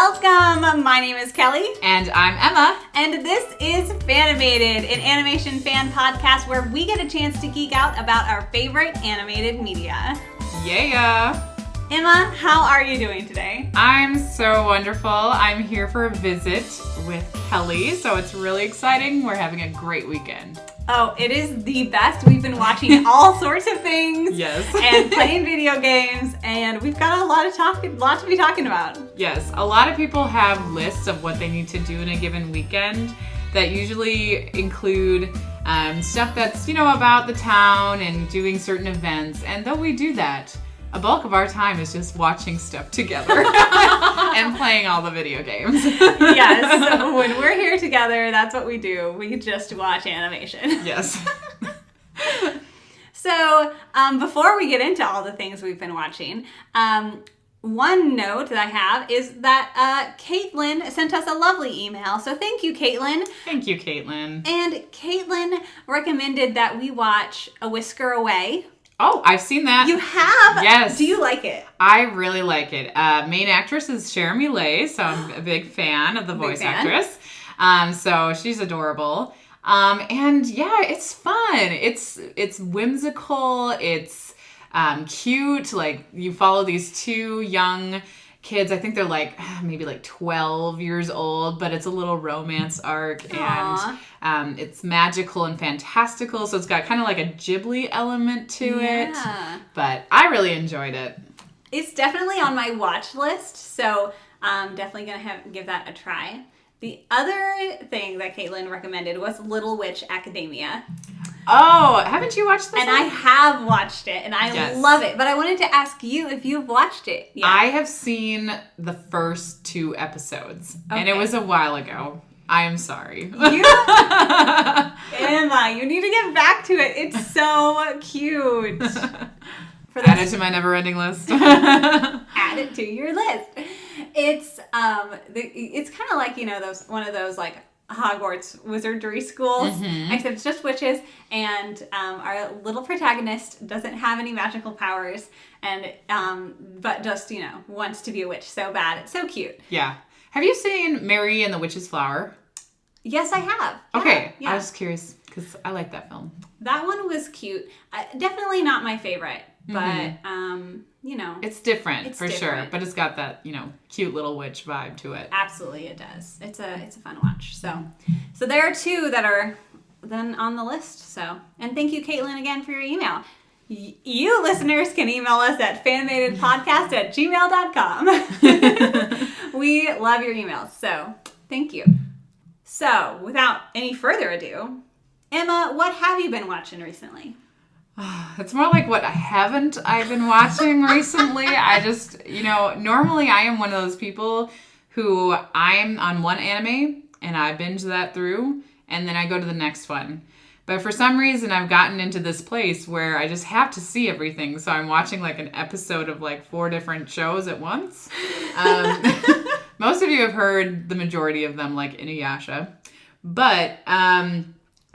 Welcome! My name is Kelly. And I'm Emma. And this is Fanimated, an animation fan podcast where we get a chance to geek out about our favorite animated media. Yeah! Emma, how are you doing today? I'm so wonderful. I'm here for a visit with Kelly, so it's really exciting. We're having a great weekend. Oh, it is the best. We've been watching all sorts of things. Yes. And playing video games, and we've got a lot to be talking about. Yes, a lot of people have lists of what they need to do in a given weekend that usually include stuff that's, about the town and doing certain events. And though we do that, a bulk of our time is just watching stuff together and playing all the video games. Yes, so when we're here together, that's what we do. We just watch animation. Yes. So, before we get into all the things we've been watching, one note that I have is that Caitlin sent us a lovely email. So thank you, Caitlin. Thank you, Caitlin. And Caitlin recommended that we watch A Whisker Away. Oh, I've seen that. You have? Yes. Do you like it? I really like it. Main actress is Jeremy Lay, so I'm a big fan of the voice actress. So she's adorable. And yeah, it's fun. It's whimsical. It's cute. Like, you follow these two young kids. I think they're maybe 12 years old, but it's a little romance arc. Aww. And it's magical and fantastical. So it's got kind of like a Ghibli element to it. But I really enjoyed it. It's definitely on my watch list. So I'm definitely going to give that a try. The other thing that Caitlin recommended was Little Witch Academia. Oh, haven't you watched this And one? I have watched it, and I love it. But I wanted to ask you if you've watched it yet. I have seen the first 2 episodes, and it was a while ago. I am sorry. Emma, you need to get back to it. It's so cute. Add it to my never-ending list. Add it to your list. It's kind of like, one of those Hogwarts wizardry schools, except it's just witches, and our little protagonist doesn't have any magical powers, and but just wants to be a witch so bad. It's so cute. Yeah. Have you seen Mary and the Witch's Flower? Yes, I have. Okay, yeah. I was curious because I like that film. That one was cute. Definitely not my favorite, but it's different for different. sure, but it's got that cute little witch vibe to it. Absolutely, it does. It's a fun watch. So there are 2 that are then on the list. So, and thank you, Caitlin, again for your email. You listeners can email us at fanmatedpodcast@gmail.com. We love your emails. So thank you. So without any further ado, Emma, what have you been watching recently? It's more like what haven't I been watching recently. I just, normally I am one of those people who I'm on one anime and I binge that through and then I go to the next one. But for some reason I've gotten into this place where I just have to see everything. So I'm watching an episode of 4 different shows at once. Most of you have heard the majority of them, like Inuyasha. But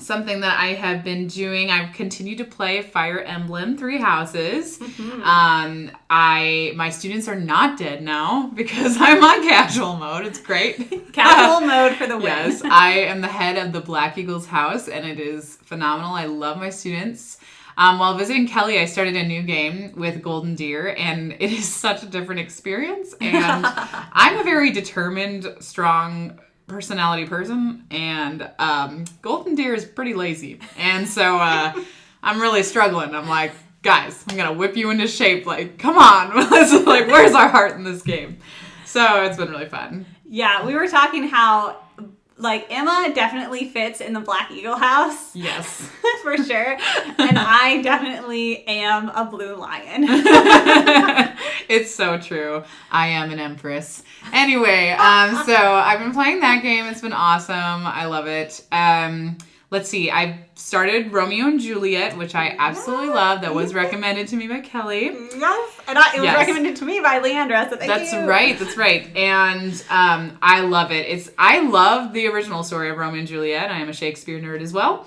something that I have been doing, I've continued to play Fire Emblem 3 Houses. My students are not dead now because I'm on casual mode. It's great. Casual mode for the win. Yes, I am the head of the Black Eagles house, and it is phenomenal. I love my students. While visiting Kelly, I started a new game with Golden Deer, and it is such a different experience. And I'm a very determined, strong personality person, and Golden Deer is pretty lazy, and so I'm really struggling. I'm like, guys, I'm gonna whip you into shape. Come on, where's our heart in this game? So it's been really fun. Yeah, we were talking how Emma definitely fits in the Black Eagle house. Yes. For sure. And I definitely am a blue lion. It's so true. I am an empress. Anyway, so I've been playing that game. It's been awesome. I love it. Let's see. I started Romeo and Juliet, which I absolutely love. That was recommended to me by Kelly. Yes. And it was recommended to me by Leandra, so thank you. That's right. And I love it. I love the original story of Romeo and Juliet. I am a Shakespeare nerd as well.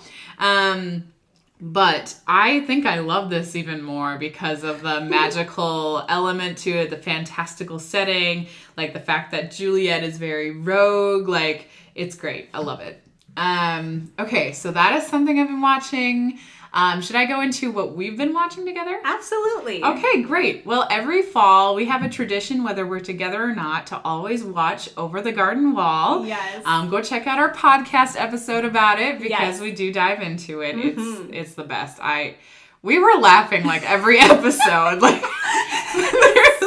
But I think I love this even more because of the magical element to it, the fantastical setting, like the fact that Juliet is very rogue. Like, it's great. I love it. Okay, so that is something I've been watching. Should I go into what we've been watching together? Absolutely. Okay, great. Well, every fall we have a tradition, whether we're together or not, to always watch Over the Garden Wall. Yes. Go check out our podcast episode about it because we do dive into it. Mm-hmm. It's the best. We were laughing like every episode. Like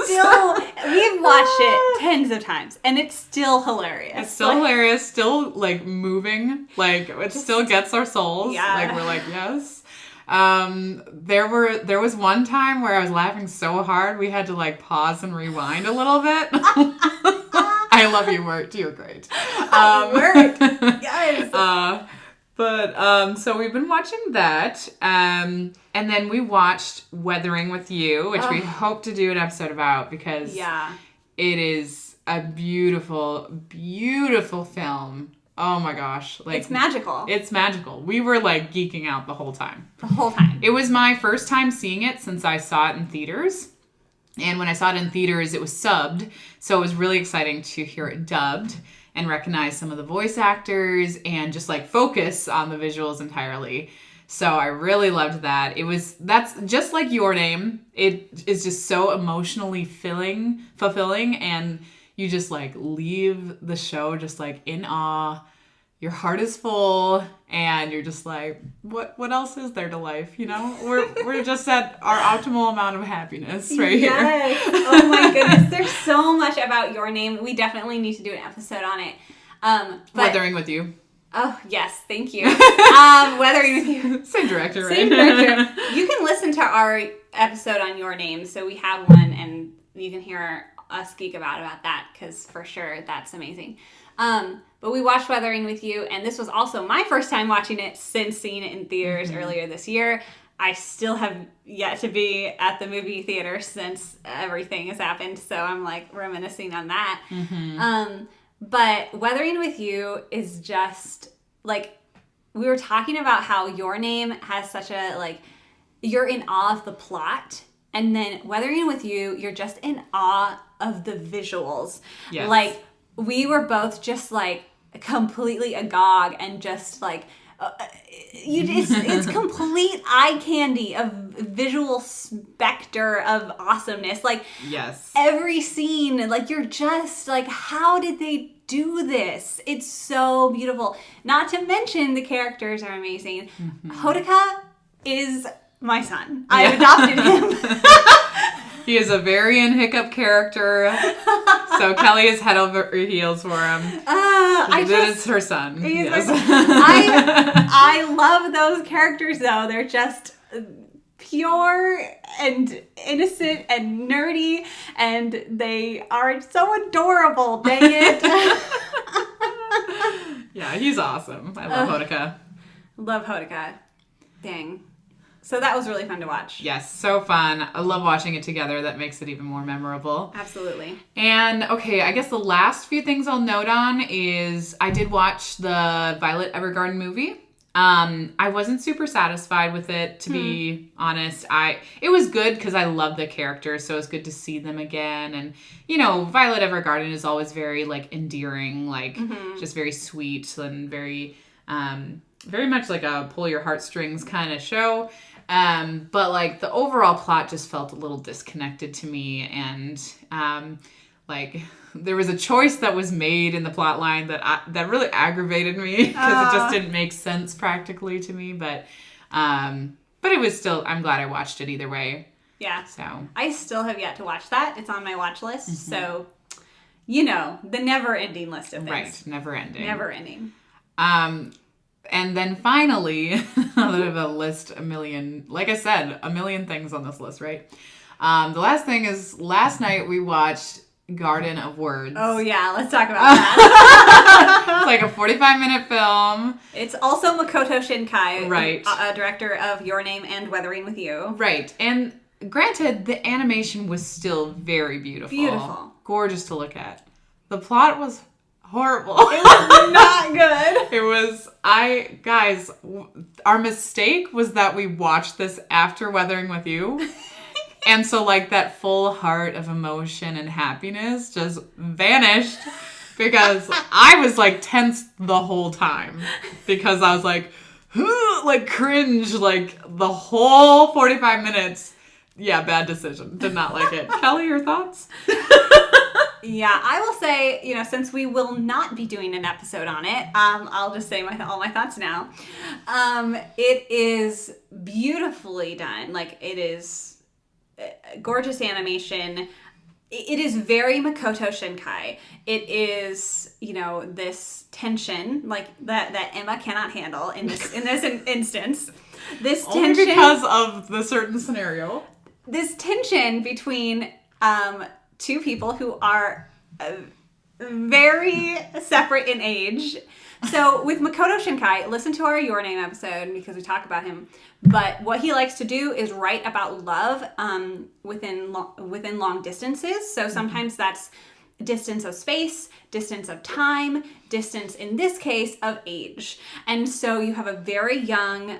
still, we've watched it tens of times, and it's still hilarious. It's still hilarious. Still like moving. Like it still gets our souls. Yeah. Like we're like yes. There was one time where I was laughing so hard we had to like pause and rewind a little bit. I love you, Wirt. You're great. Wirt, yes. So we've been watching that, and then we watched Weathering with You, which we hope to do an episode about because it is a beautiful, beautiful film. Oh my gosh. Like, it's magical. It's magical. We were like geeking out the whole time. The whole time. It was my first time seeing it since I saw it in theaters. And when I saw it in theaters, it was subbed. So it was really exciting to hear it dubbed and recognize some of the voice actors and just like focus on the visuals entirely. So I really loved that. That's just like Your Name. It is just so emotionally fulfilling, and you just like leave the show just like in awe. Your heart is full, and you're just like, what else is there to life? You know, we're just at our optimal amount of happiness right here. Yes. Oh my goodness, there's so much about Your Name. We definitely need to do an episode on it. Weathering with You. Oh yes, thank you. Weathering with You. Same director, right? Same director. You can listen to our episode on Your Name, so we have one, and you can hear us geek about that because for sure that's amazing. But we watched Weathering with You, and this was also my first time watching it since seeing it in theaters earlier this year. I still have yet to be at the movie theater since everything has happened, so I'm like reminiscing on that. But Weathering with You is just like, we were talking about how Your Name has such a like, you're in awe of the plot, and then Weathering with You, you're just in awe of the visuals. Yes. Like, we were both just like completely agog and just like it's complete eye candy of visual specter of awesomeness. Like, yes, every scene, like, you're just like, how did they do this? It's so beautiful. Not to mention the characters are amazing. Hodaka is my son. I adopted him. He is a very in-hiccup character, so Kelly is head over heels for him. It's her son. Yes. I love those characters, though. They're just pure and innocent and nerdy, and they are so adorable. Dang it. Yeah, he's awesome. I love Hodaka. Love Hodaka. Dang. So that was really fun to watch. Yes, so fun. I love watching it together. That makes it even more memorable. Absolutely. And, okay, I guess the last few things I'll note on is I did watch the Violet Evergarden movie. I wasn't super satisfied with it, to be honest. It was good because I love the characters, so it was good to see them again. And, you know, Violet Evergarden is always very, like, endearing, like, just very sweet and very much like a pull your heartstrings kind of show. But like the overall plot just felt a little disconnected to me, and like there was a choice that was made in the plot line that really aggravated me because it just didn't make sense practically to me. But it was still, I'm glad I watched it either way. Yeah. So I still have yet to watch that. It's on my watch list. So, you know, the never-ending list of things. Right, never ending. Never ending. And then finally, a little bit of a list, like I said, a million things on this list, right? The last thing is, last night we watched Garden of Words. Oh yeah, let's talk about that. It's like a 45-minute film. It's also Makoto Shinkai, right? Director of Your Name and Weathering with You. Right, and granted, the animation was still very beautiful. Beautiful. Gorgeous to look at. The plot was horrible. It was not good. It was, guys, our mistake was that we watched this after Weathering with You. And so, like, that full heart of emotion and happiness just vanished because I was, like, tense the whole time. Because I was like, like, cringe, like, the whole 45 minutes. Yeah, bad decision. Did not like it. Kelly, your thoughts? Yeah, I will say, since we will not be doing an episode on it, I'll just say all my thoughts now. It is beautifully done. Like, it is gorgeous animation. It is very Makoto Shinkai. It is, this tension like that Emma cannot handle in this instance. This tension, only because of the certain scenario. This tension between two people who are very separate in age. So with Makoto Shinkai, listen to our Your Name episode because we talk about him. But what he likes to do is write about love within long distances. So sometimes that's distance of space, distance of time, distance, in this case, of age. And so you have a very young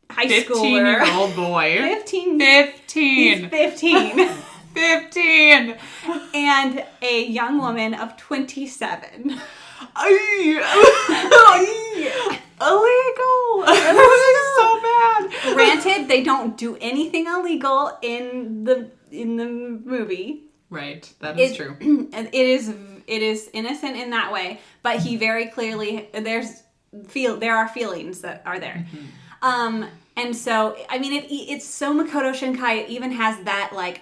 high schooler. 15-year-old boy. 15. He's 15. 15. And a young woman of 27. Illegal. This is so bad. Granted, they don't do anything illegal in the movie. Right, that is true. It is innocent in that way, but he very clearly there are feelings that are there. Mm-hmm. And so I mean it's so Makoto Shinkai. It even has that like,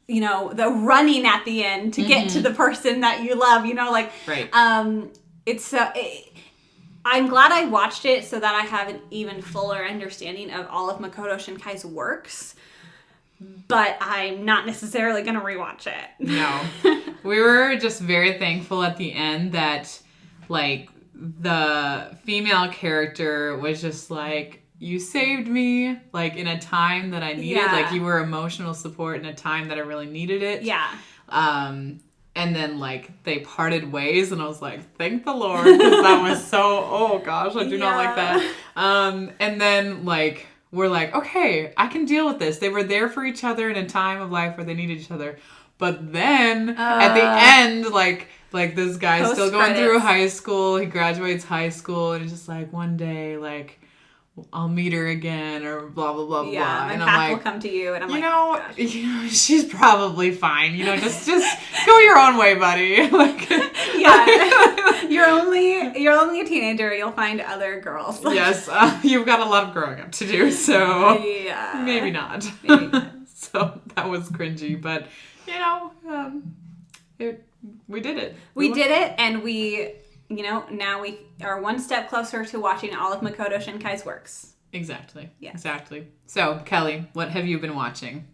the running at the end to get to the person that you love. Right. It's I'm glad I watched it so that I have an even fuller understanding of all of Makoto Shinkai's works. But I'm not necessarily going to rewatch it. No. We were just very thankful at the end that, like, the female character was just like, you saved me, like, in a time that I needed. Yeah. Like, you were emotional support in a time that I really needed it. Yeah. And then, like, they parted ways, and I was like, thank the Lord, because that was so, oh, gosh, I do not like that. And then, like, we're like, okay, I can deal with this. They were there for each other in a time of life where they needed each other. But then, at the end, like this guy's still going through high school. He graduates high school, and it's just like, one day, like, I'll meet her again, or blah, blah, blah, yeah, blah. my And path I'm like, will come to you, and I'm she's probably fine. Just go your own way, buddy. Like, yeah, you're only a teenager. You'll find other girls. Yes, you've got a lot of growing up to do, so yeah, maybe not. So that was cringy, but we did it. We did it, and we. Now we are one step closer to watching all of Makoto Shinkai's works. Exactly. Yes. Exactly. So, Kelly, what have you been watching?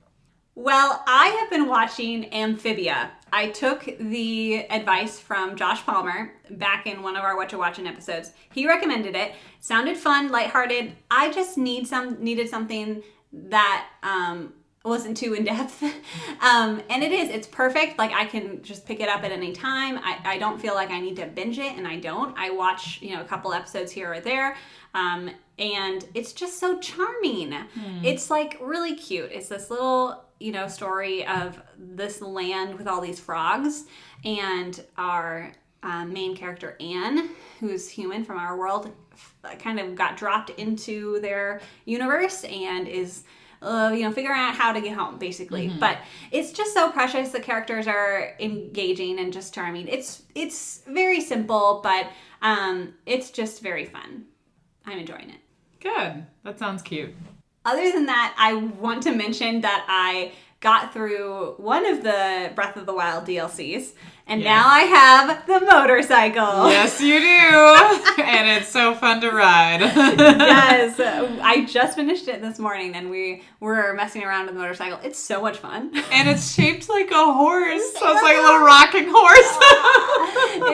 Well, I have been watching Amphibia. I took the advice from Josh Palmer back in one of our Whatcha Watching episodes. He recommended it. Sounded fun, lighthearted. I just needed something that wasn't too in-depth. And it's perfect. Like, I can just pick it up at any time. I don't feel like I need to binge it, and I don't. I watch, a couple episodes here or there. And it's just so charming. It's, like, really cute. It's this little, story of this land with all these frogs. And our main character, Anne, who's human from our world, kind of got dropped into their universe and is... figuring out how to get home, basically. Mm-hmm. But it's just so precious. The characters are engaging and just charming. It's very simple, but it's just very fun. I'm enjoying it. Good. That sounds cute. Other than that, I want to mention that I got through one of the Breath of the Wild DLCs, and now I have the motorcycle. Yes, you do. And it's so fun to ride. Yes. I just finished it this morning, and we were messing around with the motorcycle. It's so much fun. And it's shaped like a horse. So it's like a little rocking horse.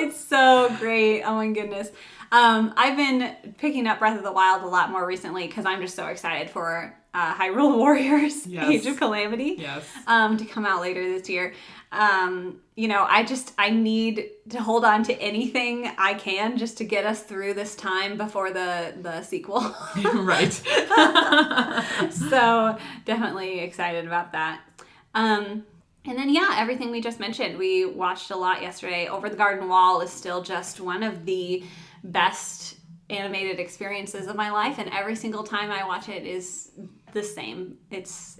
It's so great. Oh, my goodness. I've been picking up Breath of the Wild a lot more recently because I'm just so excited for Hyrule Warriors, Age of Calamity, to come out later this year. You know, I need to hold on to anything I can just to get us through this time before the sequel. Right. So definitely excited about that. And then, yeah, everything we just mentioned. We watched a lot yesterday. Over the Garden Wall is still just one of the best animated experiences of my life, and every single time I watch it is the same. It's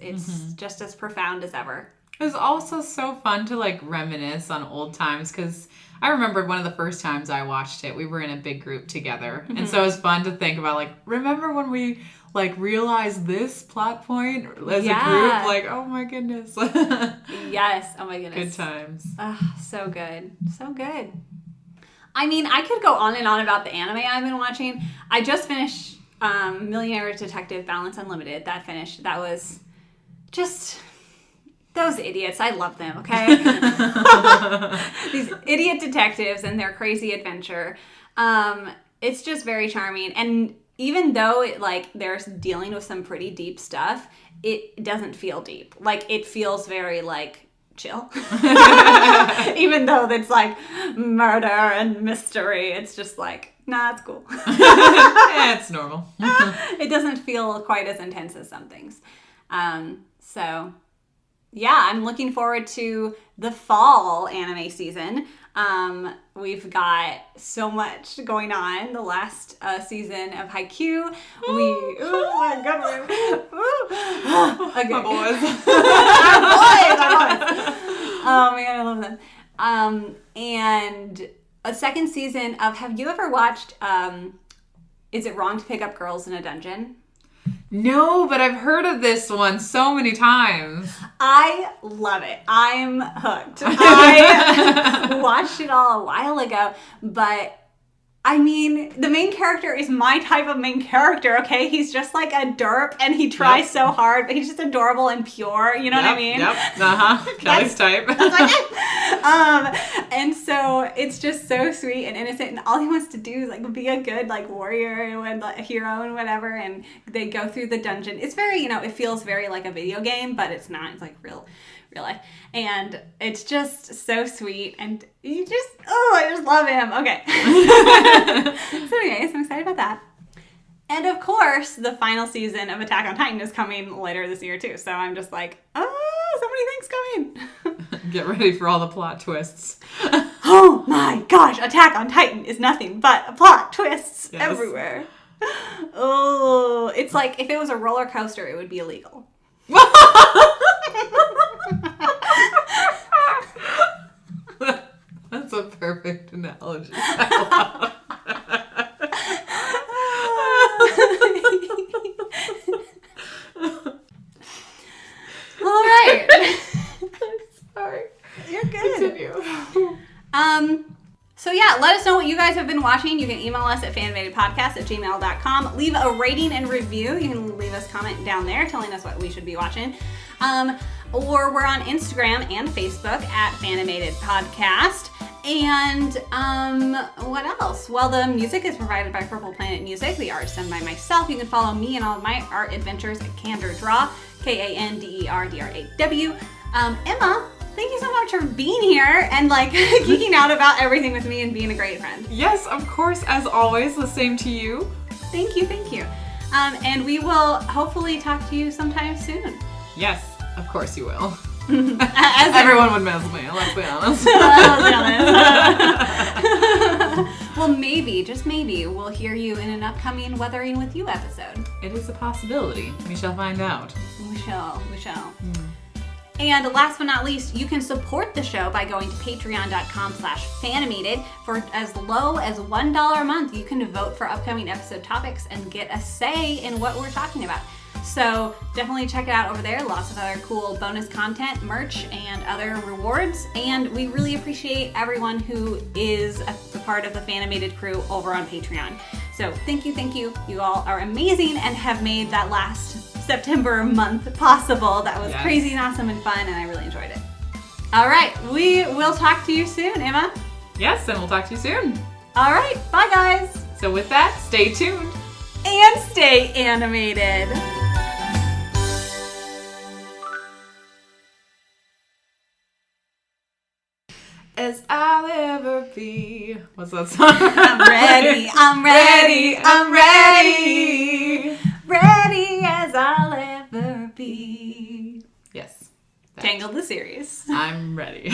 just as profound as ever. It was also so fun to like reminisce on old times, because I remembered one of the first times I watched it, we were in a big group together. And so it was fun to think about, like, remember when we like realized this plot point as a group? Like, oh my goodness. Yes. Oh my goodness. Good times. So good. So good. I mean, I could go on and on about the anime I've been watching. I just finished Millionaire Detective Balance Unlimited. That was just... those idiots. I love them, okay? These idiot detectives and their crazy adventure. It's just very charming. And even though they're dealing with some pretty deep stuff, it doesn't feel deep. Like, it feels very, chill. Even though it's, murder and mystery. It's just nah, it's cool. Yeah, it's normal. It doesn't feel quite as intense as some things. So... yeah, I'm looking forward to the fall anime season. We've got so much going on. The last season of Haikyuu. Oh my god. Okay. My boys. Our boys. Oh man, I love them. And a second season of, have you ever watched, Is It Wrong to Pick Up Girls in a Dungeon? No, but I've heard of this one so many times. I love it. I'm hooked. I watched it all a while ago, but I mean, the main character is my type of main character, okay? He's just like a derp, and he tries so hard, but he's just adorable and pure, you know what I mean? Yep, Kelly's type. That's like it. And so it's just so sweet and innocent, and all he wants to do is be a good warrior and a hero and whatever, and they go through the dungeon. It's very, it feels very like a video game, but it's not. It's real life. And it's just so sweet, and I just love him. Okay. So anyways, I'm excited about that. And of course, the final season of Attack on Titan is coming later this year too. So I'm just so many things coming. Get ready for all the plot twists. Oh my gosh, Attack on Titan is nothing but plot twists everywhere. Oh, it's like if it was a roller coaster, it would be illegal. That's a perfect analogy. All right. Sorry. You're good. Continue. So yeah, let us know what you guys have been watching. You can email us at fanmatedpodcast@gmail.com. Leave a rating and review. You can leave us a comment down there telling us what we should be watching. Or we're on Instagram and Facebook at Fanimated Podcast. And what else? Well, the music is provided by Purple Planet Music. The art is done by myself. You can follow me and all of my art adventures at Candor Draw, KANDERDRAW. Emma, thank you so much for being here and geeking out about everything with me and being a great friend. Yes, of course, as always, the same to you. Thank you. And we will hopefully talk to you sometime soon. Yes, of course you will. As everyone would mess with me, let's be honest. Well, maybe, just maybe, we'll hear you in an upcoming Weathering With You episode. It is a possibility. We shall find out. We shall. And last but not least, you can support the show by going to patreon.com/fanimated. For as low as $1 a month, you can vote for upcoming episode topics and get a say in what we're talking about. So definitely check it out over there. Lots of other cool bonus content, merch, and other rewards. And we really appreciate everyone who is a part of the Fanimated crew over on Patreon. So thank you. You all are amazing and have made that last September month possible. That was crazy and awesome and fun, and I really enjoyed it. All right, we will talk to you soon, Emma. Yes, and we'll talk to you soon. All right, bye guys. So with that, stay tuned. And stay animated. as I'll ever be. What's that song? I'm ready, I'm ready, I'm ready. Ready as I'll ever be. Yes. Tangled the series. I'm ready.